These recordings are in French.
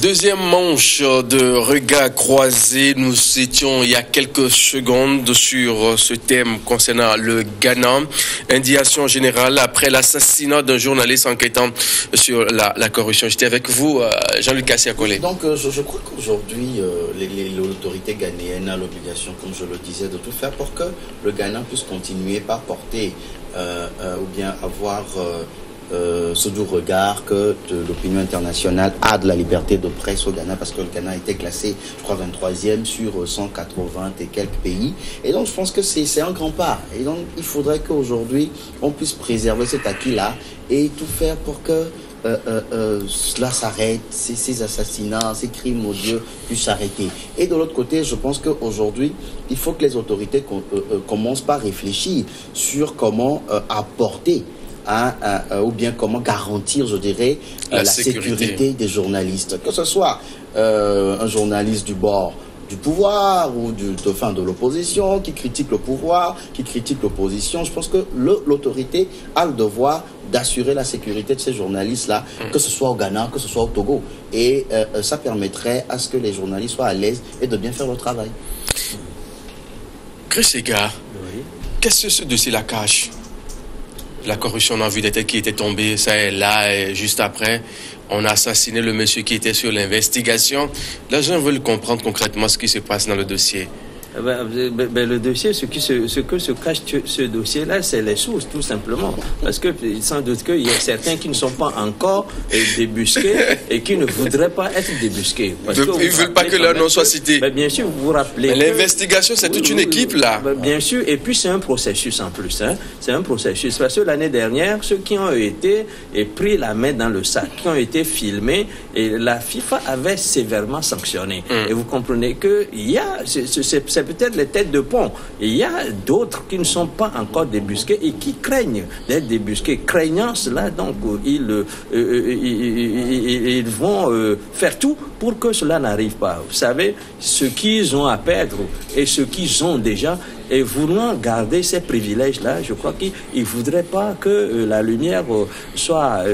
Deuxième manche de Regard croisé. Nous étions il y a quelques secondes sur ce thème concernant le Ghana. Indignation générale après l'assassinat d'un journaliste enquêtant sur la corruption. J'étais avec vous, Jean-Luc Assiakole. Donc je crois qu'aujourd'hui, l'autorité ghanéenne a l'obligation, comme je le disais, de tout faire pour que le Ghana puisse continuer par porter ou bien avoir ce doux regard que l'opinion internationale a de la liberté de presse au Ghana, parce que le Ghana a été classé, je crois, 23e sur 180 et quelques pays. Et donc, je pense que c'est un grand pas. Et donc, il faudrait qu'aujourd'hui, on puisse préserver cet acquis-là et tout faire pour que cela s'arrête, ces assassinats, ces crimes odieux puissent s'arrêter. Et de l'autre côté, je pense qu'aujourd'hui, il faut que les autorités commencent par réfléchir sur comment apporter ou bien comment garantir, je dirais, la sécurité des journalistes. Que ce soit un journaliste du bord du pouvoir ou de l'opposition qui critique le pouvoir, qui critique l'opposition. Je pense que l'autorité a le devoir d'assurer la sécurité de ces journalistes-là, que ce soit au Ghana, que ce soit au Togo. Et ça permettrait à ce que les journalistes soient à l'aise et de bien faire leur travail. Chris Ega, oui. Qu'est-ce que ce dossier-là cache? La corruption, on a vu des têtes qui étaient tombées, ça et là, et juste après, on a assassiné le monsieur qui était sur l'investigation. Les gens veulent comprendre concrètement ce qui se passe dans le dossier. Le dossier, ce que se cache ce dossier-là, c'est les sources, tout simplement. Parce que sans doute qu'il y a certains qui ne sont pas encore débusqués et qui ne voudraient pas être débusqués. Ils ne veulent pas que leur nom soit cité. Bien sûr, vous vous rappelez. L'investigation, c'est toute une équipe, là. Bien sûr, et puis c'est un processus en plus. Hein. C'est un processus. Parce que l'année dernière, ceux qui ont été pris la main dans le sac, qui ont été filmés, et la FIFA avait sévèrement sanctionné. Et vous comprenez qu'il y a... C'est peut-être les têtes de pont. Il y a d'autres qui ne sont pas encore débusqués et qui craignent d'être débusqués. Craignant cela, donc, ils vont faire tout pour que cela n'arrive pas. Vous savez, ce qu'ils ont à perdre et ce qu'ils ont déjà, et voulant garder ces privilèges-là, je crois qu'ils ne voudraient pas que la lumière soit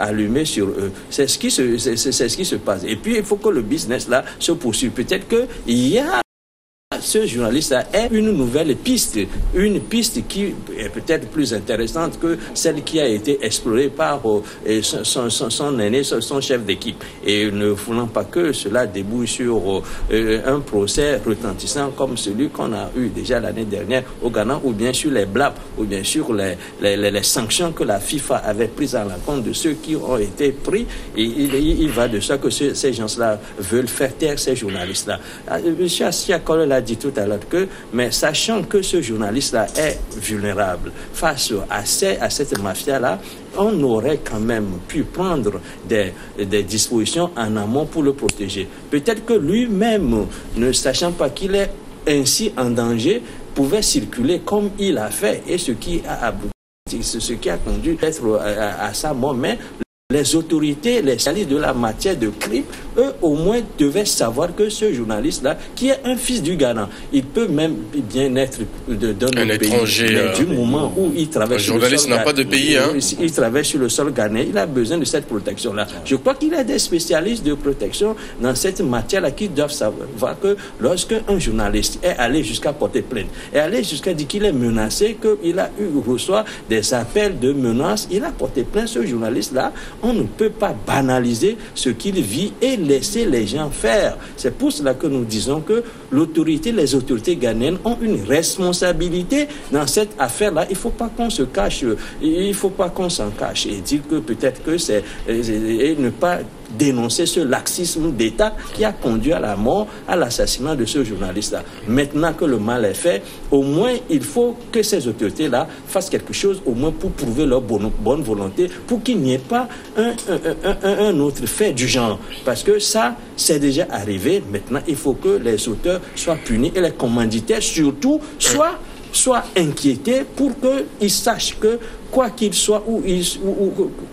allumée sur eux. C'est ce qui se passe. Et puis, il faut que le business-là se poursuive. Peut-être qu'il y a ce journaliste-là est une nouvelle piste, une piste qui est peut-être plus intéressante que celle qui a été explorée par son aîné, son chef d'équipe. Et ne voulant pas que cela débouche sur un procès retentissant comme celui qu'on a eu déjà l'année dernière au Ghana, ou bien sur les blabs, ou bien sur les sanctions que la FIFA avait prises à l'encontre de ceux qui ont été pris. Et il va de ça que ces gens-là veulent faire taire ces journalistes-là. M. Assiakole l'a dit tout à l'heure mais sachant que ce journaliste-là est vulnérable face à cette mafia-là, on aurait quand même pu prendre des dispositions en amont pour le protéger. Peut-être que lui-même, ne sachant pas qu'il est ainsi en danger, pouvait circuler comme il a fait, et ce qui a abouti, ce qui a conduit à sa mort. Mais les autorités, les spécialistes de la matière de crime, eux au moins devaient savoir que ce journaliste-là, qui est un fils du Ghana, il peut même bien être d'un étranger, pays. Mais du moment où il travaille sur le sol, journaliste n'a pas de pays. Il travaille sur le sol ghanéen, il a besoin de cette protection-là. Je crois qu'il y a des spécialistes de protection dans cette matière-là qui doivent savoir que lorsque un journaliste est allé jusqu'à porter plainte, est allé jusqu'à dire qu'il est menacé, qu'il reçoit des appels de menaces, il a porté plainte, ce journaliste-là. On ne peut pas banaliser ce qu'il vit et laisser les gens faire. C'est pour cela que nous disons que les autorités ghanéennes ont une responsabilité dans cette affaire-là. Il ne faut pas qu'on se cache, il ne faut pas qu'on s'en cache et dire que peut-être que c'est... et ne pas dénoncer ce laxisme d'État qui a conduit à la mort, à l'assassinat de ce journaliste-là. Maintenant que le mal est fait, au moins il faut que ces autorités-là fassent quelque chose, au moins pour prouver leur bonne volonté, pour qu'il n'y ait pas un autre fait du genre. Parce que ça, c'est déjà arrivé. Maintenant, il faut que les auteurs soient punis et les commanditaires surtout soient inquiétés pour qu'ils sachent que quoi qu'il soit,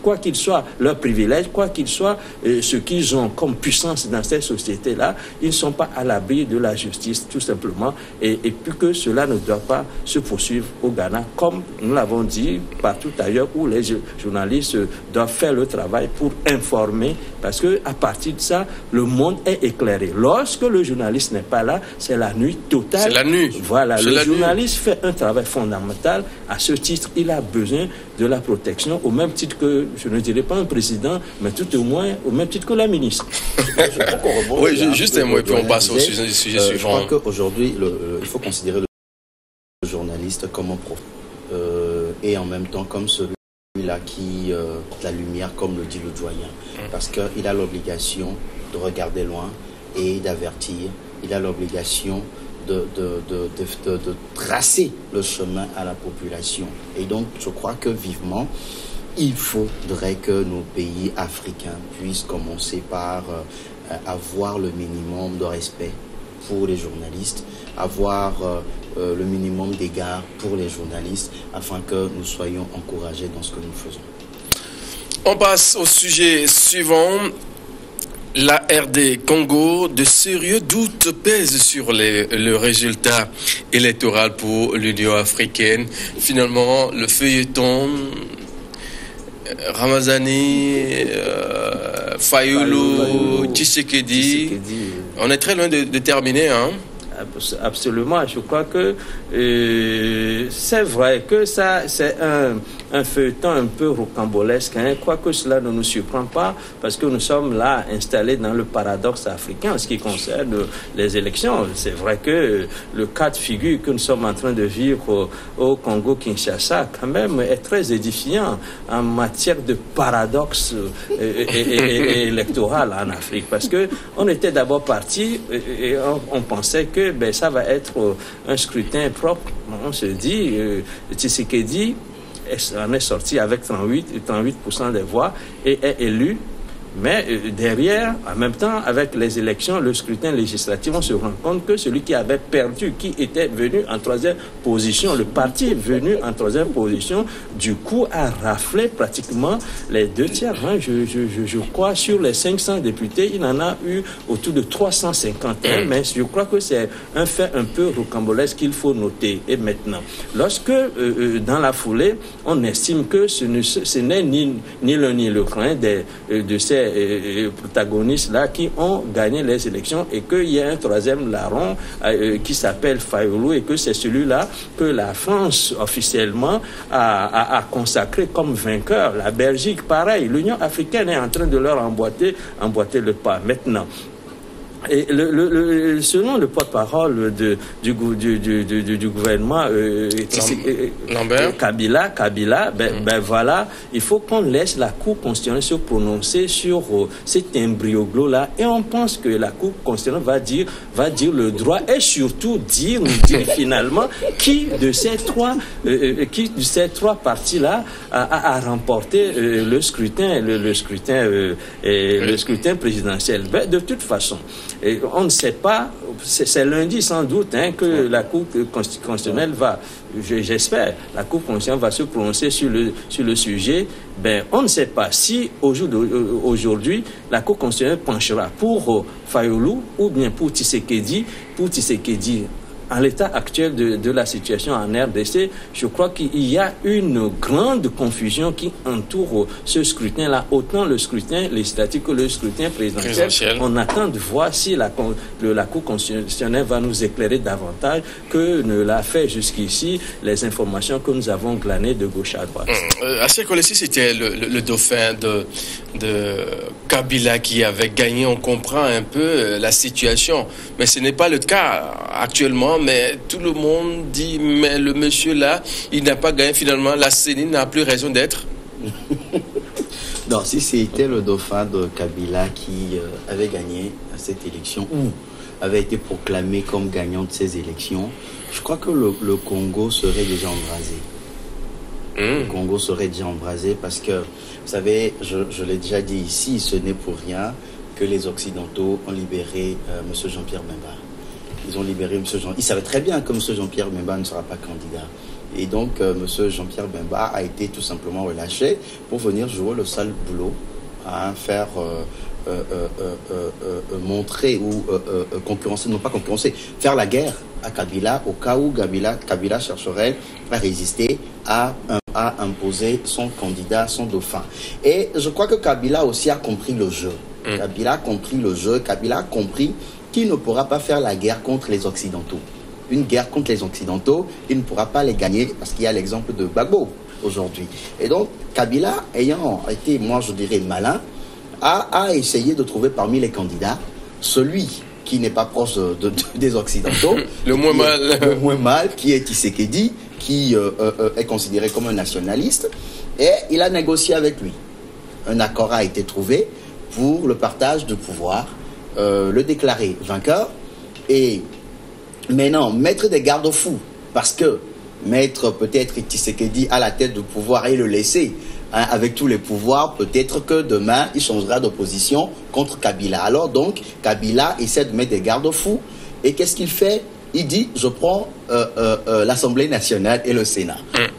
quoi qu'il soit leur privilège, quoi qu'il soit ce qu'ils ont comme puissance dans cette société-là, ils ne sont pas à l'abri de la justice, tout simplement, et puis que cela ne doit pas se poursuivre au Ghana, comme nous l'avons dit partout ailleurs où les journalistes doivent faire le travail pour informer, parce que à partir de ça, le monde est éclairé. Lorsque le journaliste n'est pas là, c'est la nuit totale. C'est la nuit. Voilà, le journaliste fait un travail fondamental. À ce titre, il a besoin de la protection, au même titre que, je ne dirais pas un président, mais tout au moins au même titre que la ministre. Oui, juste un mot, et puis on passe au sujet suivant. Je crois qu'aujourd'hui, il faut considérer le journaliste comme un prof, et en même temps comme celui-là qui porte la lumière, comme le dit le doyen, parce qu'il a l'obligation de regarder loin et d'avertir. Il a l'obligation de tracer le chemin à la population. Et donc, je crois que vivement, il faudrait que nos pays africains puissent commencer par avoir le minimum de respect pour les journalistes, avoir le minimum d'égard pour les journalistes, afin que nous soyons encouragés dans ce que nous faisons. On passe au sujet suivant. La RD Congo, de sérieux doutes pèsent sur le résultat électoral pour l'Union africaine. Finalement, le feuilleton Ramazani, Fayulu, Tshisekedi, on est très loin de terminer, hein? Absolument, je crois que c'est vrai que ça c'est un feuilleton un peu rocambolesque, hein, quoique cela ne nous surprend pas, parce que nous sommes là installés dans le paradoxe africain en ce qui concerne les élections. C'est vrai que le cas de figure que nous sommes en train de vivre au Congo-Kinshasa quand même est très édifiant en matière de paradoxe électoral en Afrique, parce que on était d'abord parti et on pensait que ça va être un scrutin propre. On se dit, Tshisekedi en est sorti avec 38% des voix et est élu. Mais derrière, en même temps, avec les élections, le scrutin législatif, on se rend compte que celui qui avait perdu, qui était venu en troisième position, le parti venu en troisième position, du coup, a raflé pratiquement les 2/3. Hein, je crois, sur les 500 députés, il en a eu autour de 351. Mais je crois que c'est un fait un peu rocambolesque qu'il faut noter. Et maintenant, lorsque, dans la foulée, on estime que ce n'est ni l'un ni l'autre de ces protagonistes-là qui ont gagné les élections, et qu'il y a un troisième larron qui s'appelle Fayulu, et que c'est celui-là que la France officiellement a consacré comme vainqueur. La Belgique, pareil. L'Union africaine est en train de leur emboîter le pas. Maintenant, et selon le porte-parole du gouvernement Lambert. Kabila, voilà, il faut qu'on laisse la Cour constitutionnelle se prononcer sur cet imbroglio-là, et on pense que la Cour constitutionnelle va dire le droit, et surtout dire finalement qui de ces trois partis-là a remporté le scrutin présidentiel. De toute façon, et on ne sait pas, c'est lundi sans doute que la Cour constitutionnelle j'espère, la Cour constitutionnelle va se prononcer sur le sujet. On ne sait pas si aujourd'hui la Cour constitutionnelle penchera pour Fayulu ou bien pour Tshisekedi. En l'état actuel de la situation en RDC, je crois qu'il y a une grande confusion qui entoure ce scrutin-là, autant le scrutin législatif que le scrutin présidentiel. On attend de voir si la Cour constitutionnelle va nous éclairer davantage que ne l'a fait jusqu'ici les informations que nous avons glanées de gauche à droite. Assez Kolesi, c'était le dauphin de Kabila qui avait gagné. On comprend un peu la situation, mais ce n'est pas le cas actuellement. Mais tout le monde dit, mais le monsieur-là, il n'a pas gagné finalement. La CENI n'a plus raison d'être. Non, si c'était le dauphin de Kabila qui avait gagné cette élection, ou avait été proclamé comme gagnant de ces élections, je crois que le Congo serait déjà embrasé. Le Congo serait déjà embrasé parce que, vous savez, je l'ai déjà dit ici, ce n'est pour rien que les Occidentaux ont libéré M. Jean-Pierre Bemba. Ils ont libéré M. Jean. Ils savaient très bien que M. Jean-Pierre Bemba ne sera pas candidat. Et donc, M. Jean-Pierre Bemba a été tout simplement relâché pour venir jouer le sale boulot, faire montrer ou concurrencer, non pas concurrencer, faire la guerre à Kabila au cas où Kabila chercherait à résister, à imposer son candidat, son dauphin. Et je crois que Kabila aussi a compris le jeu. Kabila a compris le jeu, Kabila a compris qu'il ne pourra pas faire la guerre contre les Occidentaux. Une guerre contre les Occidentaux, il ne pourra pas les gagner parce qu'il y a l'exemple de Gbagbo aujourd'hui. Et donc, Kabila, ayant été, moi je dirais, malin, a essayé de trouver parmi les candidats celui qui n'est pas proche des Occidentaux, le moins mal, qui est Tshisekedi, qui est considéré comme un nationaliste, et il a négocié avec lui. Un accord a été trouvé pour le partage de pouvoir, le déclarer vainqueur, et maintenant mettre des garde-fous, parce que mettre peut-être Tshisekedi à la tête du pouvoir et le laisser avec tous les pouvoirs, peut-être que demain il changera d'opposition contre Kabila. Alors donc Kabila essaie de mettre des garde-fous, et qu'est-ce qu'il fait? Il dit, je prends l'Assemblée nationale et le Sénat.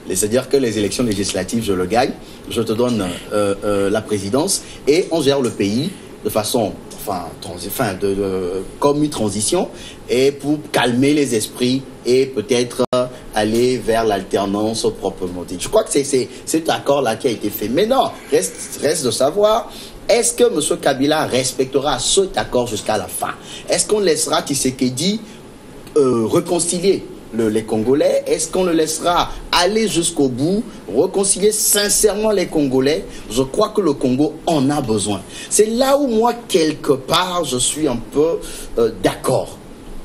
C'est-à-dire que les élections législatives, je le gagne, je te donne la présidence et on gère le pays de façon, comme une transition, et pour calmer les esprits et peut-être aller vers l'alternance proprement dit. Je crois que c'est cet accord-là qui a été fait. Mais non, reste de savoir, est-ce que M. Kabila respectera cet accord jusqu'à la fin? Est-ce qu'on laissera Tshisekedi réconcilier les Congolais? Est-ce qu'on le laissera aller jusqu'au bout, réconcilier sincèrement les Congolais? Je crois que le Congo en a besoin. C'est là où moi, quelque part, je suis un peu d'accord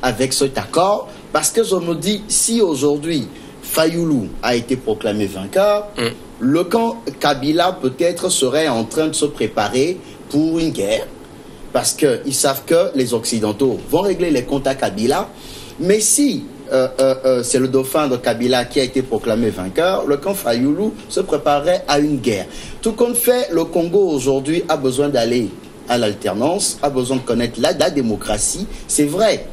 avec cet accord, parce que je me dis, si aujourd'hui Fayoulou a été proclamé vainqueur, le camp Kabila peut-être serait en train de se préparer pour une guerre, parce qu'ils savent que les Occidentaux vont régler les comptes à Kabila. Mais si c'est le dauphin de Kabila qui a été proclamé vainqueur, le camp Fayoulou se préparerait à une guerre. Tout compte fait, le Congo aujourd'hui a besoin d'aller à l'alternance, a besoin de connaître la démocratie. C'est vrai,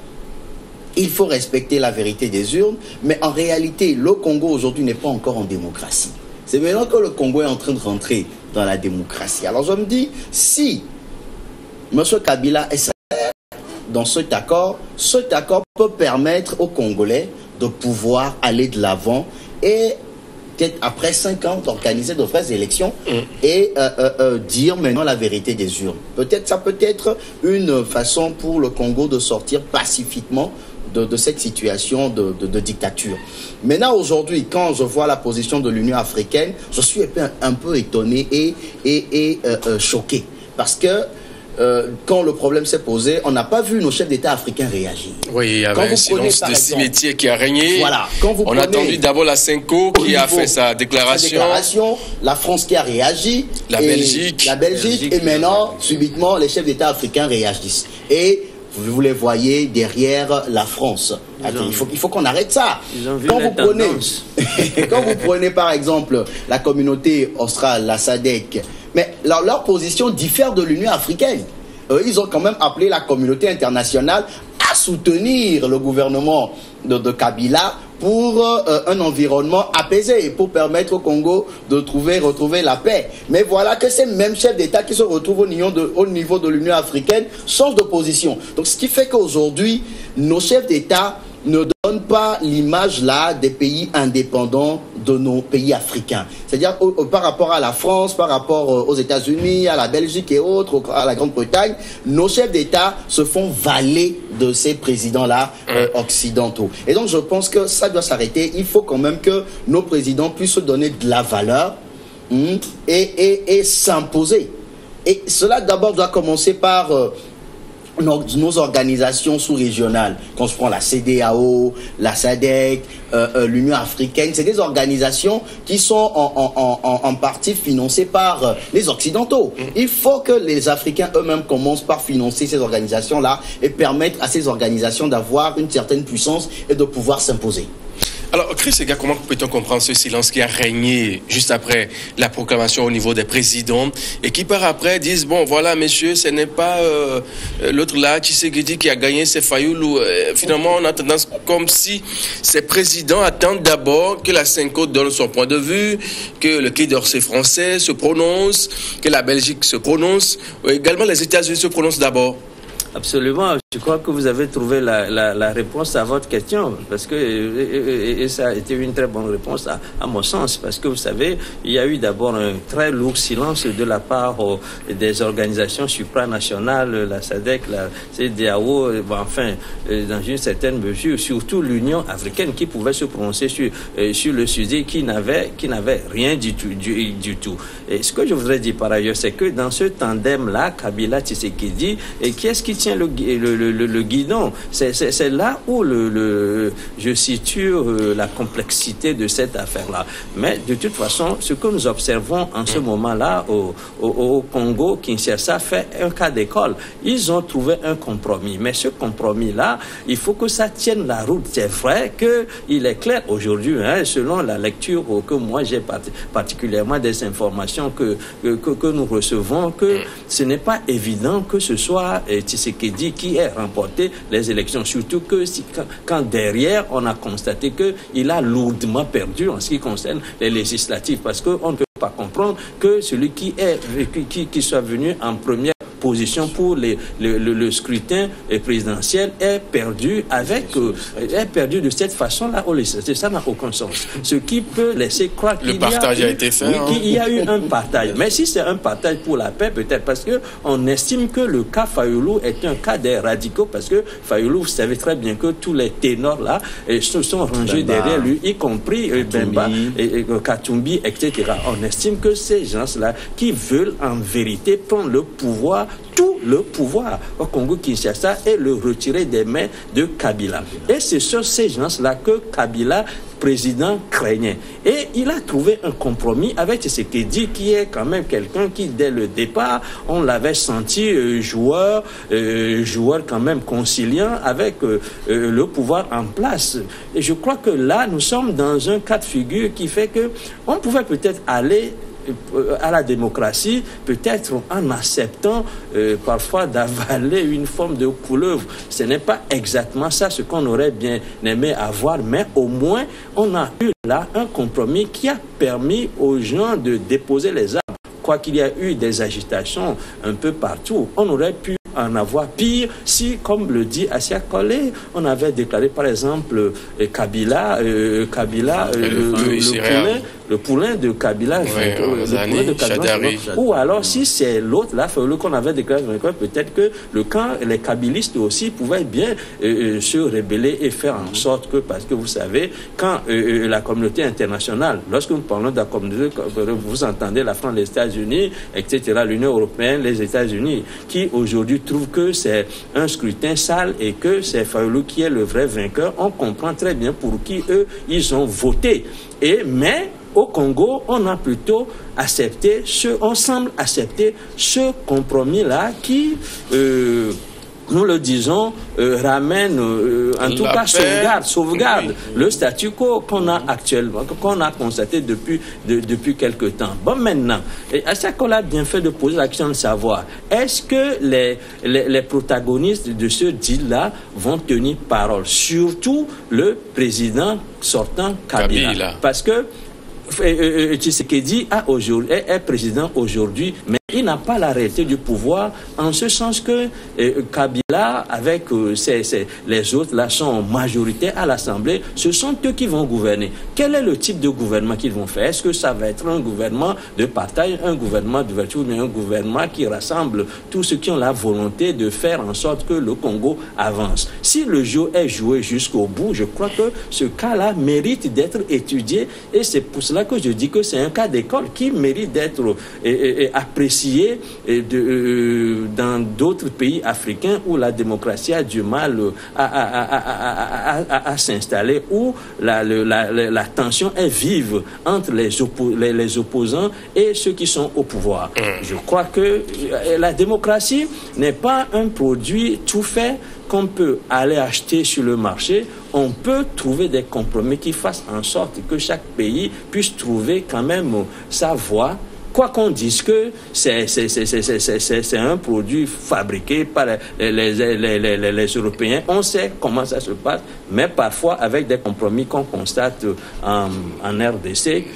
il faut respecter la vérité des urnes, mais en réalité, le Congo aujourd'hui n'est pas encore en démocratie. C'est maintenant que le Congo est en train de rentrer dans la démocratie. Alors je me dis, si M. Kabila est dans cet accord peut permettre aux Congolais de pouvoir aller de l'avant et peut-être après 5 ans d'organiser de vraies élections et dire maintenant la vérité des urnes. Peut-être ça peut être une façon pour le Congo de sortir pacifiquement de cette situation de dictature. Maintenant, aujourd'hui, quand je vois la position de l'Union africaine, je suis un peu étonné et choqué. Parce que quand le problème s'est posé, on n'a pas vu nos chefs d'État africains réagir. Oui, il y avait un silence de cimetière qui a régné. Voilà. On a attendu d'abord la Cinco qui a fait sa déclaration. La France qui a réagi. La Belgique. Et maintenant, subitement, les chefs d'État africains réagissent. Et vous les voyez derrière la France. Il faut qu'on arrête ça. Quand vous prenez par exemple la communauté australe, la SADC, mais leur position diffère de l'Union africaine. Ils ont quand même appelé la communauté internationale à soutenir le gouvernement de Kabila pour un environnement apaisé, pour permettre au Congo de retrouver la paix. Mais voilà que ces mêmes chefs d'État qui se retrouvent au niveau de l'Union africaine changent de position. Donc ce qui fait qu'aujourd'hui, nos chefs d'État ne donnent pas l'image là des pays indépendants de nos pays africains. C'est-à-dire par rapport à la France, par rapport aux États-Unis, à la Belgique et autres, à la Grande-Bretagne, nos chefs d'État se font valer de ces présidents-là occidentaux. Et donc je pense que ça doit s'arrêter. Il faut quand même que nos présidents puissent se donner de la valeur et s'imposer. Et cela d'abord doit commencer par nos organisations sous-régionales. Quand je prends la CEDEAO, la SADC, l'Union africaine, c'est des organisations qui sont en partie financées par les Occidentaux. Il faut que les Africains eux-mêmes commencent par financer ces organisations-là et permettre à ces organisations d'avoir une certaine puissance et de pouvoir s'imposer. Alors, Chris Ega, comment peut-on comprendre ce silence qui a régné juste après la proclamation au niveau des présidents et qui par après disent, bon voilà messieurs, ce n'est pas l'autre là, Tshisekedi qui a gagné, c'est Fayoulou. Finalement, on a tendance comme si ces présidents attendent d'abord que la Cinco donne son point de vue, que le Quai d'Orsay français se prononce, que la Belgique se prononce, également les États-Unis se prononcent d'abord. Absolument. Je crois que vous avez trouvé la réponse à votre question, parce que et ça a été une très bonne réponse à mon sens, parce que vous savez, il y a eu d'abord un très lourd silence de la part des organisations supranationales, la SADC, la CEDEAO, enfin, dans une certaine mesure, surtout l'Union africaine qui pouvait se prononcer sur le sujet, qui n'avait rien du tout. Et ce que je voudrais dire par ailleurs, c'est que dans ce tandem-là, Kabila, Tshisekedi, et qui est-ce qui tient le guidon? C'est là où je situe la complexité de cette affaire-là. Mais de toute façon, ce que nous observons en ce moment-là au Congo, Kinshasa fait un cas d'école. Ils ont trouvé un compromis. Mais ce compromis-là, il faut que ça tienne la route. C'est vrai qu'il est clair aujourd'hui, selon la lecture que moi j'ai particulièrement des informations que nous recevons, que ce n'est pas évident que ce soit Tshisekedi qui ait remporté les élections, surtout que quand derrière on a constaté qu'il a lourdement perdu en ce qui concerne les législatives, parce qu'on ne peut pas comprendre que celui qui soit venu en première position pour le scrutin présidentiel est perdu de cette façon-là au législatif. Ça n'a aucun sens. Ce qui peut laisser croire qu'il y a eu un partage. Mais si c'est un partage pour la paix, peut-être parce que on estime que le cas Fayoulou est un cas des radicaux, parce que Fayoulou, vous savez très bien que tous les ténors là se sont rangés derrière lui, y compris Bemba, Katumbi, etc. On estime que ces gens-là qui veulent en vérité prendre le pouvoir, tout le pouvoir au Congo-Kinshasa, et le retirer des mains de Kabila. Et ce sont ces gens-là que Kabila, président, craignait. Et il a trouvé un compromis avec Tshisekedi, qui est quand même quelqu'un qui, dès le départ, on l'avait senti joueur quand même conciliant avec le pouvoir en place. Et je crois que là, nous sommes dans un cas de figure qui fait que on pouvait peut-être aller à la démocratie, peut-être en acceptant parfois d'avaler une forme de couleuvre. Ce n'est pas exactement ça ce qu'on aurait bien aimé avoir, mais au moins on a eu là un compromis qui a permis aux gens de déposer les armes. Quoi qu'il y a eu des agitations un peu partout, on aurait pu en avoir pire si, comme le dit Assia Collé, on avait déclaré par exemple Kabila, le poulain de Kabila, ou alors si c'est l'autre là, qu'on avait déclaré vainqueur, peut-être que le camp, les kabylistes aussi pouvaient bien se rebeller et faire en sorte que, parce que vous savez, quand la communauté internationale, lorsque nous parlons de la communauté, vous entendez la France, les États-Unis, etc., l'Union européenne, les États-Unis, qui aujourd'hui trouvent que c'est un scrutin sale et que c'est Fayoulou qui est le vrai vainqueur, on comprend très bien pour qui eux, ils ont voté. Mais au Congo, on a plutôt accepté on semble accepter ce compromis-là qui, nous le disons, ramène, en tout cas sauvegarde le statu quo qu'on a actuellement, qu'on a constaté depuis quelque temps. Bon, maintenant, Assia Collé a bien fait de poser la question de savoir, est-ce que les protagonistes de ce deal-là vont tenir parole, surtout le président sortant Kabila. Parce que Tshisekedi est président aujourd'hui, mais il n'a pas la réalité du pouvoir, en ce sens que Kabila, avec les autres, là, sont en majorité à l'Assemblée. Ce sont eux qui vont gouverner. Quel est le type de gouvernement qu'ils vont faire? Est-ce que ça va être un gouvernement de partage, un gouvernement d'ouverture, ou bien un gouvernement qui rassemble tous ceux qui ont la volonté de faire en sorte que le Congo avance? Si le jeu est joué jusqu'au bout, je crois que ce cas-là mérite d'être étudié, et c'est pour cela que je dis que c'est un cas d'école qui mérite d'être apprécié dans d'autres pays africains où la démocratie a du mal à s'installer, où la tension est vive entre les opposants et ceux qui sont au pouvoir. Je crois que la démocratie n'est pas un produit tout fait qu'on peut aller acheter sur le marché, on peut trouver des compromis qui fassent en sorte que chaque pays puisse trouver quand même sa voie. Quoi qu'on dise que c'est un produit fabriqué par les Européens, on sait comment ça se passe, mais parfois avec des compromis qu'on constate en RDC,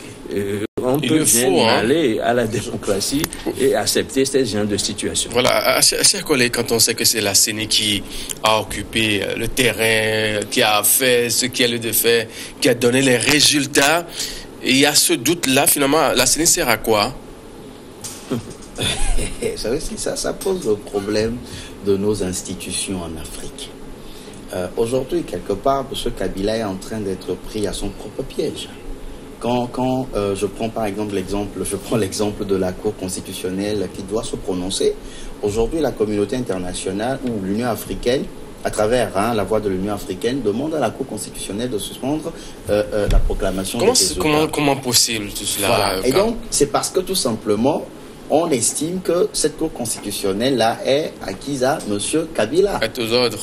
on peut bien aller à la démocratie et accepter ce genre de situation. Voilà, chers collègues, quand on sait que c'est la CENI qui a occupé le terrain, qui a fait ce qu'elle a de faire, qui a donné les résultats, il y a ce doute-là, finalement, la CENI sert à quoi? Ça pose le problème de nos institutions en Afrique. Aujourd'hui, quelque part, M. Kabila est en train d'être pris à son propre piège. Quand je prends par exemple l'exemple de la Cour constitutionnelle qui doit se prononcer, aujourd'hui la communauté internationale ou l'Union africaine, à travers la voix de l'Union africaine, demande à la Cour constitutionnelle de suspendre la proclamation des résultats. Comment possible tout cela? Voilà. Et donc, c'est parce que tout simplement, on estime que cette Cour constitutionnelle-là est acquise à M. Kabila.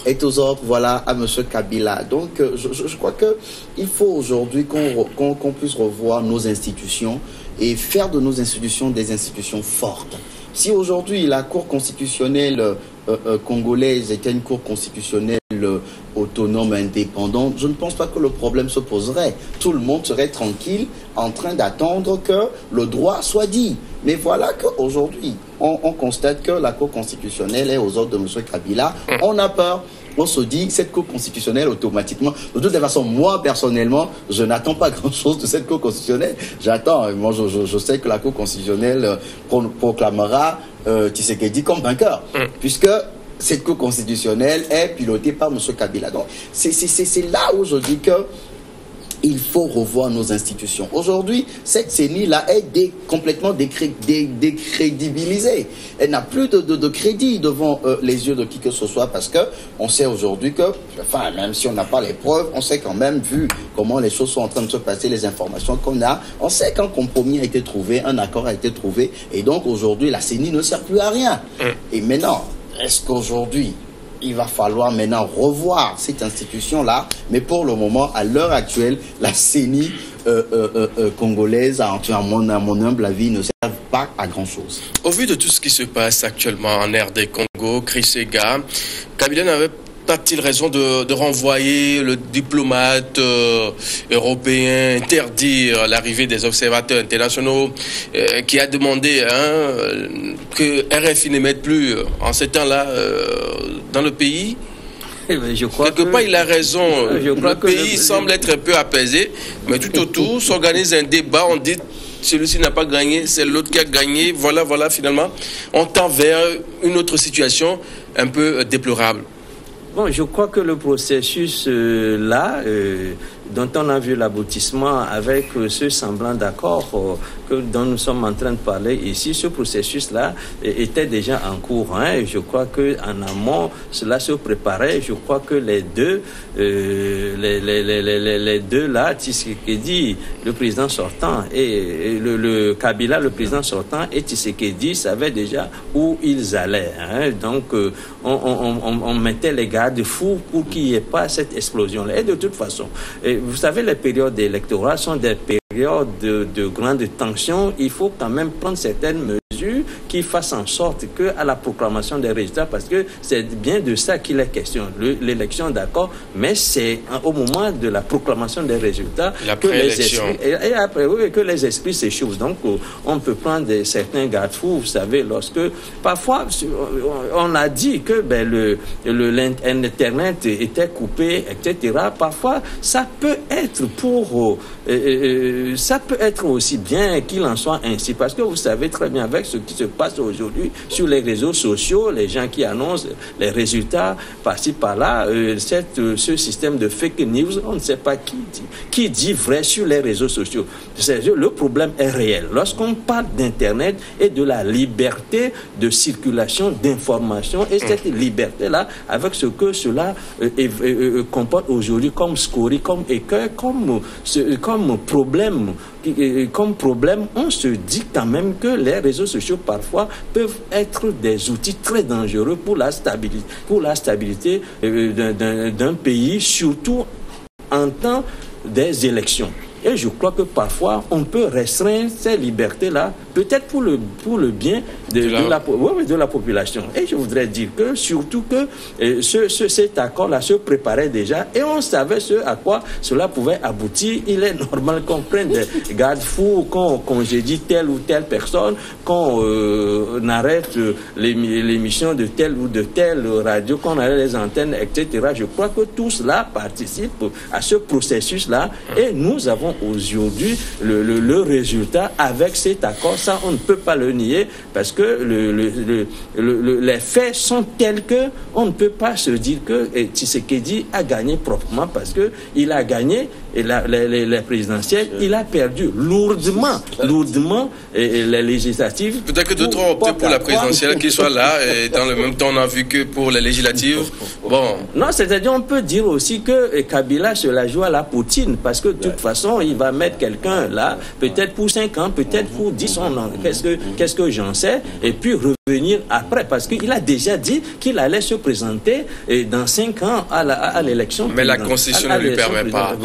Est aux ordres, voilà, à M. Kabila. Donc, je crois qu'il faut aujourd'hui qu'on puisse revoir nos institutions et faire de nos institutions des institutions fortes. Si aujourd'hui la Cour constitutionnelle congolaise était une Cour constitutionnelle autonome, indépendante, je ne pense pas que le problème se poserait. Tout le monde serait tranquille en train d'attendre que le droit soit dit. Mais voilà qu'aujourd'hui, on constate que la Cour constitutionnelle est aux ordres de M. Kabila. On a peur. On se dit que cette Cour constitutionnelle, automatiquement, de toute façon, moi, personnellement, je n'attends pas grand-chose de cette Cour constitutionnelle. Moi, je sais que la Cour constitutionnelle proclamera Tshisekedi comme vainqueur, puisque cette Cour constitutionnelle est pilotée par M. Kabila. Donc, c'est là où je dis que il faut revoir nos institutions. Aujourd'hui, cette CENI-là est complètement décrédibilisée. Elle n'a plus de crédit devant les yeux de qui que ce soit, parce que on sait aujourd'hui que, enfin, même si on n'a pas les preuves, on sait quand même, vu comment les choses sont en train de se passer, les informations qu'on a, on sait qu'un compromis a été trouvé, un accord a été trouvé, et donc aujourd'hui, la CENI ne sert plus à rien. Et maintenant, est-ce qu'aujourd'hui, il va falloir maintenant revoir cette institution-là, mais pour le moment, à l'heure actuelle, la CENI congolaise, à mon humble avis, ne sert pas à grand-chose. Au vu de tout ce qui se passe actuellement en RD Congo, Chris Ega, Kabila n'avait pas-t-il raison de renvoyer le diplomate européen, interdire l'arrivée des observateurs internationaux, qui a demandé que RFI ne mette plus en ces temps-là dans le pays? Quelque part, il a raison. Le pays semble être un peu apaisé, mais tout autour s'organise un débat, on dit celui-ci n'a pas gagné, c'est l'autre qui a gagné. Voilà, finalement, on tend vers une autre situation un peu déplorable. Bon, je crois que le processus dont on a vu l'aboutissement avec ce semblant d'accord dont nous sommes en train de parler ici, ce processus-là était déjà en cours. Et je crois qu'en amont, cela se préparait. Je crois que les deux là, Tshisekedi, le président sortant, et le Kabila, le président sortant, et Tshisekedi savaient déjà où ils allaient. Donc, on mettait les garde-fous pour qu'il n'y ait pas cette explosion-là. Et de toute façon, vous savez, les périodes électorales sont des périodes de grande tension. Il faut quand même prendre certaines mesures qui fassent en sorte qu'à la proclamation des résultats, parce que c'est bien de ça qu'il est question, l'élection, d'accord, mais c'est au moment de la proclamation des résultats que les esprits s'échauffent. Donc, on peut prendre certains garde-fous, vous savez, lorsque parfois on a dit que l'Internet était coupé, etc. Parfois, ça peut être ça peut être aussi bien qu'il en soit ainsi, parce que vous savez très bien avec ce qui se passe aujourd'hui sur les réseaux sociaux, les gens qui annoncent les résultats par-ci par-là, ce système de fake news, on ne sait pas qui dit vrai sur les réseaux sociaux. Le problème est réel. Lorsqu'on parle d'Internet et de la liberté de circulation d'informations, et cette liberté-là, avec ce que cela comporte aujourd'hui comme scorie, comme écueil, comme problème comme problème, on se dit quand même que les réseaux sociaux parfois peuvent être des outils très dangereux pour la stabilité d'un pays, surtout en temps des élections. Et je crois que parfois, on peut restreindre ces libertés-là, peut-être pour le bien de la population. Et je voudrais dire que, surtout que cet accord-là se préparait déjà et on savait ce à quoi cela pouvait aboutir. Il est normal qu'on prenne des garde-fous, qu'on congédie telle ou telle personne, qu'on arrête l'émission de telle ou de telle radio, qu'on arrête les antennes, etc. Je crois que tout cela participe à ce processus-là et nous avons aujourd'hui le résultat avec cet accord. Ça, on ne peut pas le nier parce que les faits sont tels que on ne peut pas se dire que Tshisekedi a gagné proprement parce que il a gagné et les présidentielles, il a perdu lourdement les législatives. Peut-être que d'autres ont opté pour la présidentielle, qu'il soit là, et dans le même temps, on a vu que pour les législatives, bon. Non, c'est-à-dire, on peut dire aussi que Kabila se la joue à la Poutine, parce que de toute façon, il va mettre quelqu'un là, peut-être pour 5 ans, peut-être pour 10 ans, qu'est-ce que j'en sais, et puis revenir après, parce qu'il a déjà dit qu'il allait se présenter dans 5 ans à l'élection. Mais la Constitution ne lui permet pas.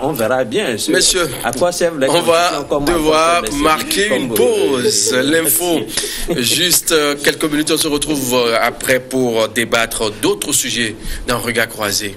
On verra bien. Messieurs, à quoi servent les on va devoir marquer une pause. L'info, juste quelques minutes, on se retrouve après pour débattre d'autres sujets dans Regard Croisé.